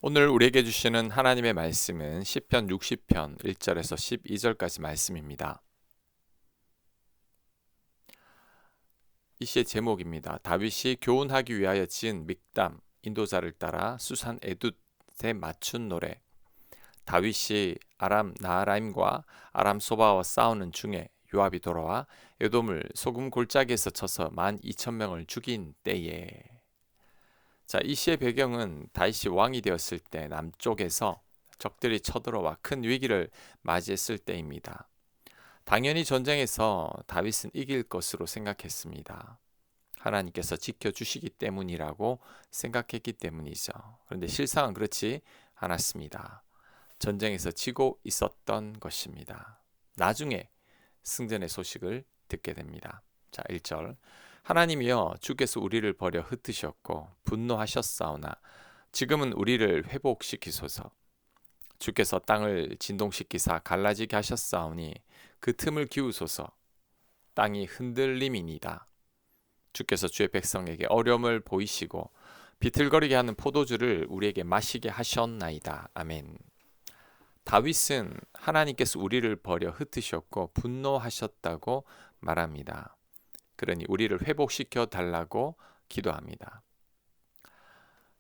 오늘 우리에게 주시는 하나님의 말씀은 시편 60편 1절에서 12절까지 말씀입니다. 이 시의 제목입니다. 다윗이 교훈하기 위하여 지은 믹담, 인도자를 따라 수산 에둉에 맞춘 노래. 다윗이 아람 나하라임과 아람 소바와 싸우는 중에 요압이 돌아와 에돔을 소금 골짜기에서 쳐서 12,000명을 죽인 때에. 이 시의 배경은 다윗이 왕이 되었을 때 남쪽에서 적들이 쳐들어와 큰 위기를 맞이했을 때입니다. 당연히 전쟁에서 다윗은 이길 것으로 생각했습니다. 하나님께서 지켜주시기 때문이라고 생각했기 때문이죠. 그런데 실상은 그렇지 않았습니다. 전쟁에서 지고 있었던 것입니다. 나중에 승전의 소식을 듣게 됩니다. 1절. 하나님이여 주께서 우리를 버려 흩으셨고 분노하셨사오나 지금은 우리를 회복시키소서. 주께서 땅을 진동시키사 갈라지게 하셨사오니 그 틈을 기우소서. 땅이 흔들림이니이다. 주께서 주의 백성에게 어려움을 보이시고 비틀거리게 하는 포도주를 우리에게 마시게 하셨나이다. 아멘. 다윗은 하나님께서 우리를 버려 흩으셨고 분노하셨다고 말합니다. 그러니 우리를 회복시켜 달라고 기도합니다.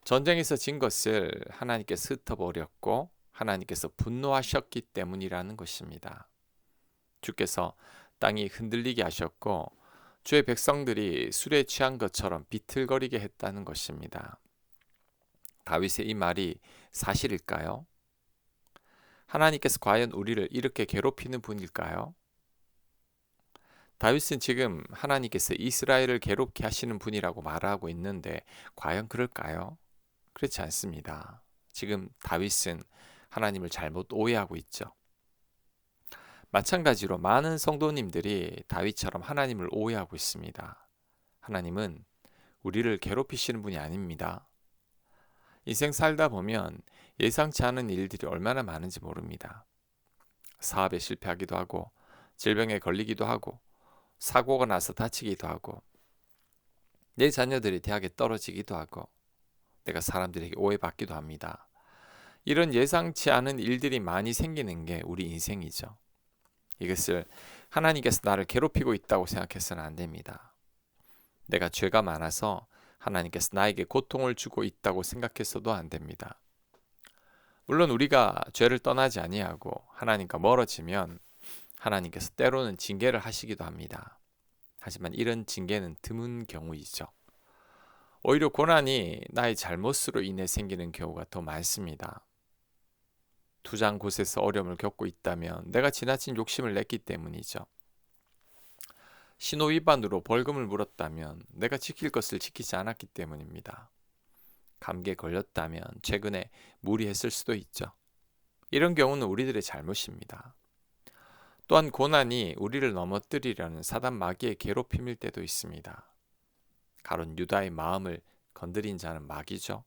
전쟁에서 진 것을 하나님께서 흩어버렸고 하나님께서 분노하셨기 때문이라는 것입니다. 주께서 땅이 흔들리게 하셨고 주의 백성들이 술에 취한 것처럼 비틀거리게 했다는 것입니다. 다윗의 이 말이 사실일까요? 하나님께서 과연 우리를 이렇게 괴롭히는 분일까요? 다윗은 지금 하나님께서 이스라엘을 괴롭게 하시는 분이라고 말하고 있는데 과연 그럴까요? 그렇지 않습니다. 지금 다윗은 하나님을 잘못 오해하고 있죠. 마찬가지로 많은 성도님들이 다윗처럼 하나님을 오해하고 있습니다. 하나님은 우리를 괴롭히시는 분이 아닙니다. 인생 살다 보면 예상치 않은 일들이 얼마나 많은지 모릅니다. 사업에 실패하기도 하고 질병에 걸리기도 하고 사고가 나서 다치기도 하고 내 자녀들이 대학에 떨어지기도 하고 내가 사람들에게 오해받기도 합니다. 이런 예상치 않은 일들이 많이 생기는 게 우리 인생이죠. 이것을 하나님께서 나를 괴롭히고 있다고 생각해서는 안 됩니다. 내가 죄가 많아서 하나님께서 나에게 고통을 주고 있다고 생각해서도 안 됩니다. 물론 우리가 죄를 떠나지 아니하고 하나님과 멀어지면 하나님께서 때로는 징계를 하시기도 합니다. 하지만 이런 징계는 드문 경우이죠. 오히려 고난이 나의 잘못으로 인해 생기는 경우가 더 많습니다. 투장 곳에서 어려움을 겪고 있다면 내가 지나친 욕심을 냈기 때문이죠. 신호 위반으로 벌금을 물었다면 내가 지킬 것을 지키지 않았기 때문입니다. 감기에 걸렸다면 최근에 무리했을 수도 있죠. 이런 경우는 우리들의 잘못입니다. 또한 고난이 우리를 넘어뜨리려는 사단 마귀의 괴롭힘일 때도 있습니다. 가룟 유다의 마음을 건드린 자는 마귀죠.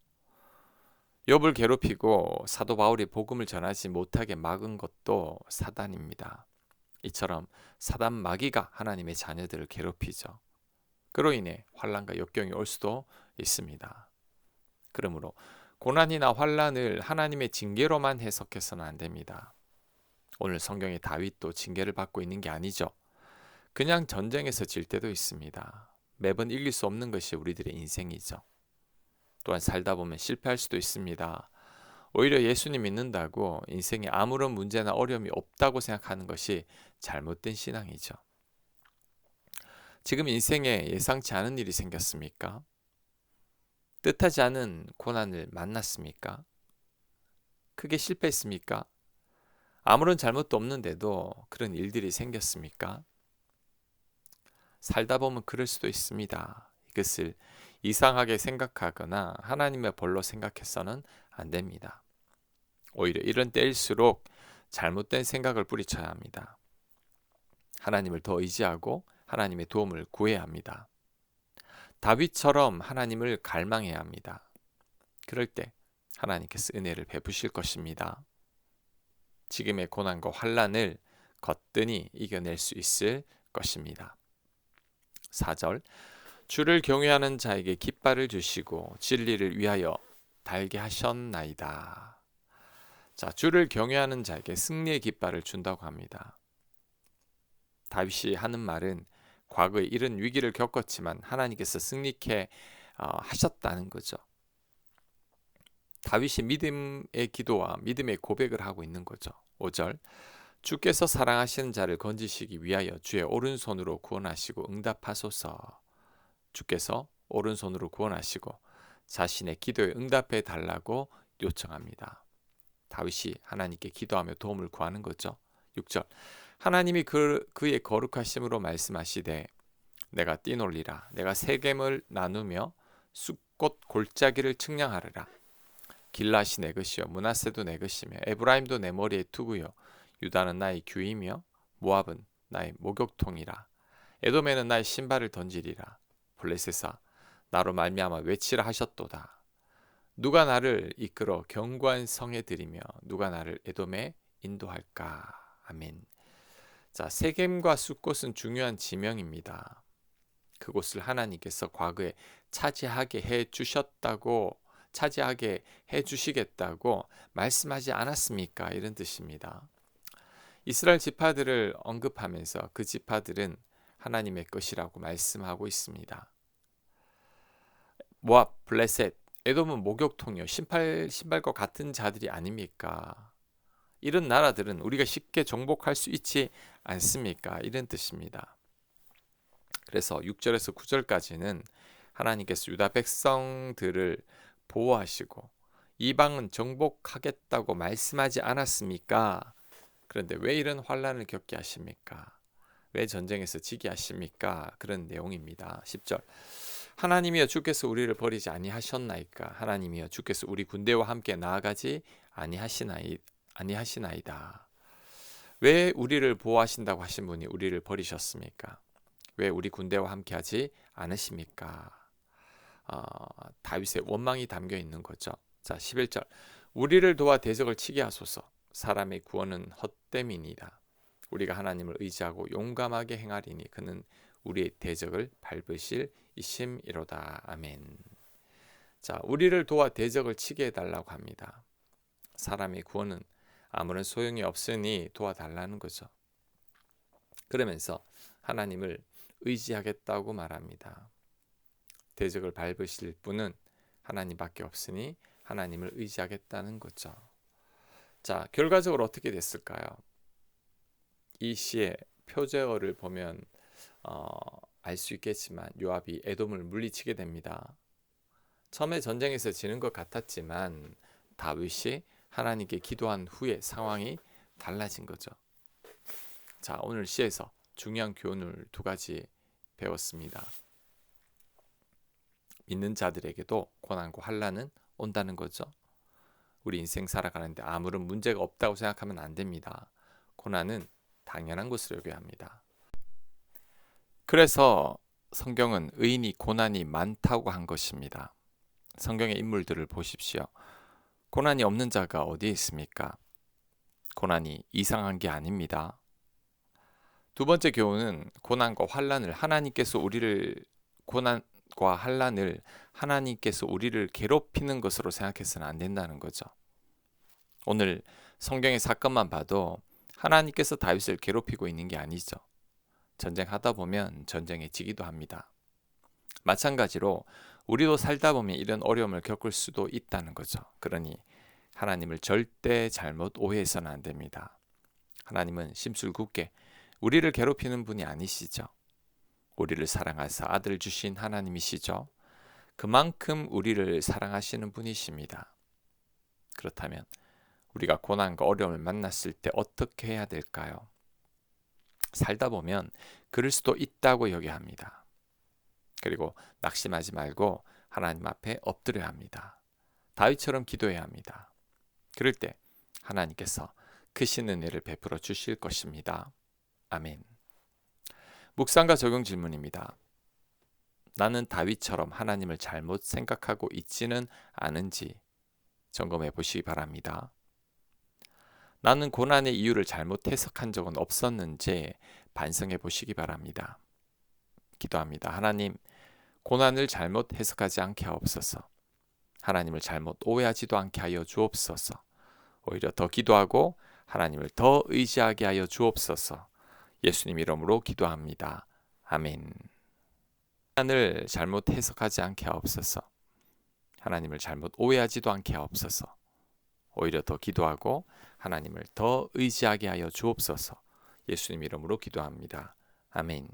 욥을 괴롭히고 사도 바울이 복음을 전하지 못하게 막은 것도 사단입니다. 이처럼 사단 마귀가 하나님의 자녀들을 괴롭히죠. 그로 인해 환난과 역경이 올 수도 있습니다. 그러므로 고난이나 환난을 하나님의 징계로만 해석해서는 안 됩니다. 오늘 성경의 다윗도 징계를 받고 있는 게 아니죠. 그냥 전쟁에서 질 때도 있습니다. 매번 이길 수 없는 것이 우리들의 인생이죠. 또한 살다 보면 실패할 수도 있습니다. 오히려 예수님 믿는다고 인생에 아무런 문제나 어려움이 없다고 생각하는 것이 잘못된 신앙이죠. 지금 인생에 예상치 않은 일이 생겼습니까? 뜻하지 않은 고난을 만났습니까? 크게 실패했습니까? 아무런 잘못도 없는데도 그런 일들이 생겼습니까? 살다 보면 그럴 수도 있습니다. 이것을 이상하게 생각하거나 하나님의 벌로 생각해서는 안 됩니다. 오히려 이런 때일수록 잘못된 생각을 뿌리쳐야 합니다. 하나님을 더 의지하고 하나님의 도움을 구해야 합니다. 다윗처럼 하나님을 갈망해야 합니다. 그럴 때 하나님께서 은혜를 베푸실 것입니다. 지금의 고난과 환난을 거뜬히 이겨낼 수 있을 것입니다. 4절. 주를 경외하는 자에게 깃발을 주시고 진리를 위하여 달게 하셨나이다. 자, 주를 경외하는 자에게 승리의 깃발을 준다고 합니다. 다윗이 하는 말은 과거에 이런 위기를 겪었지만 하나님께서 승리케 하셨다는 거죠. 다윗이 믿음의 기도와 믿음의 고백을 하고 있는 거죠. 5절 주께서 사랑하시는 자를 건지시기 위하여 주의 오른손으로 구원하시고 응답하소서. 주께서 오른손으로 구원하시고 자신의 기도에 응답해 달라고 요청합니다. 다윗이 하나님께 기도하며 도움을 구하는 거죠. 6절 하나님이 그의 거룩하심으로 말씀하시되 내가 뛰놀리라 내가 세겜을 나누며 숫곳 골짜기를 측량하리라. 길라시 내 것이요 므낫세도 내 것이며 에브라임도 내 머리에 두고요 유다는 나의 규이며 모압은 나의 목욕통이라. 에돔에는 나의 신발을 던지리라. 블레셋아 나로 말미암아 외치라 하셨도다. 누가 나를 이끌어 견고한 성에 들이며 누가 나를 에돔에 인도할까. 아멘. 자, 세겜과 숫곳은 중요한 지명입니다. 그곳을 하나님께서 과거에 차지하게 해 주시겠다고 말씀하지 않았습니까? 이런 뜻입니다. 이스라엘 지파들을 언급하면서 그 지파들은 하나님의 것이라고 말씀하고 있습니다. 모압, 블레셋, 에돔은 목욕통이요 신발과 같은 자들이 아닙니까? 이런 나라들은 우리가 쉽게 정복할 수 있지 않습니까? 이런 뜻입니다. 그래서 6절에서 9절까지는 하나님께서 유다 백성들을 보호하시고 이방은 정복하겠다고 말씀하지 않았습니까? 그런데 왜 이런 환란을 겪게 하십니까? 왜 전쟁에서 지게 하십니까? 그런 내용입니다. 10절 하나님이여 주께서 우리를 버리지 아니하셨나이까. 하나님이여 주께서 우리 군대와 함께 나아가지 아니하시나이다. 왜 우리를 보호하신다고 하신 분이 우리를 버리셨습니까? 왜 우리 군대와 함께하지 않으십니까? 다윗의 원망이 담겨 있는 거죠. 자, 11절 우리를 도와 대적을 치게 하소서. 사람의 구원은 헛됨이니이다. 우리가 하나님을 의지하고 용감하게 행하리니 그는 우리의 대적을 밟으실 이심이로다. 아멘. 자, 우리를 도와 대적을 치게 해달라고 합니다. 사람의 구원은 아무런 소용이 없으니 도와달라는 거죠. 그러면서 하나님을 의지하겠다고 말합니다. 대적을 밟으실 분은 하나님밖에 없으니 하나님을 의지하겠다는 거죠. 자, 결과적으로 어떻게 됐을까요? 이 시의 표제어를 보면 알 수 있겠지만 요압이 에돔을 물리치게 됩니다. 처음에 전쟁에서 지는 것 같았지만 다윗이 하나님께 기도한 후에 상황이 달라진 거죠. 자, 오늘 시에서 중요한 교훈을 두 가지 배웠습니다. 믿는 자들에게도 고난과 환난은 온다는 거죠. 우리 인생 살아가는데 아무런 문제가 없다고 생각하면 안 됩니다. 고난은 당연한 것으로 여겨야 합니다. 그래서 성경은 의인이 고난이 많다고 한 것입니다. 성경의 인물들을 보십시오. 고난이 없는 자가 어디에 있습니까? 고난이 이상한 게 아닙니다. 두 번째 교훈은 고난과 환난을 하나님께서 우리를 괴롭히는 것으로 생각해서는 안 된다는 거죠. 오늘 성경의 사건만 봐도 하나님께서 다윗을 괴롭히고 있는 게 아니죠. 전쟁하다 보면 전쟁에 지기도 합니다. 마찬가지로 우리도 살다 보면 이런 어려움을 겪을 수도 있다는 거죠. 그러니 하나님을 절대 잘못 오해해서는 안 됩니다. 하나님은 심술궂게 우리를 괴롭히는 분이 아니시죠. 우리를 사랑하사 아들 주신 하나님이시죠. 그만큼 우리를 사랑하시는 분이십니다. 그렇다면 우리가 고난과 어려움을 만났을 때 어떻게 해야 될까요? 살다 보면 그럴 수도 있다고 여겨야 합니다. 그리고 낙심하지 말고 하나님 앞에 엎드려야 합니다. 다윗처럼 기도해야 합니다. 그럴 때 하나님께서 크신 은혜를 베풀어 주실 것입니다. 아멘. 묵상과 적용 질문입니다. 나는 다윗처럼 하나님을 잘못 생각하고 있지는 않은지 점검해 보시기 바랍니다. 나는 고난의 이유를 잘못 해석한 적은 없었는지 반성해 보시기 바랍니다. 기도합니다. 하나님, 고난을 잘못 해석하지 않게 하옵소서. 하나님을 잘못 오해하지도 않게 하여 주옵소서. 오히려 더 기도하고 하나님을 더 의지하게 하여 주옵소서. 예수님 이름으로 기도합니다. 아멘. 하나님을 잘못 해석하지 않게 하옵소서. 하나님을 잘못 오해하지도 않게 하옵소서. 오히려 더 기도하고 하나님을 더 의지하게 하여 주옵소서. 예수님 이름으로 기도합니다. 아멘.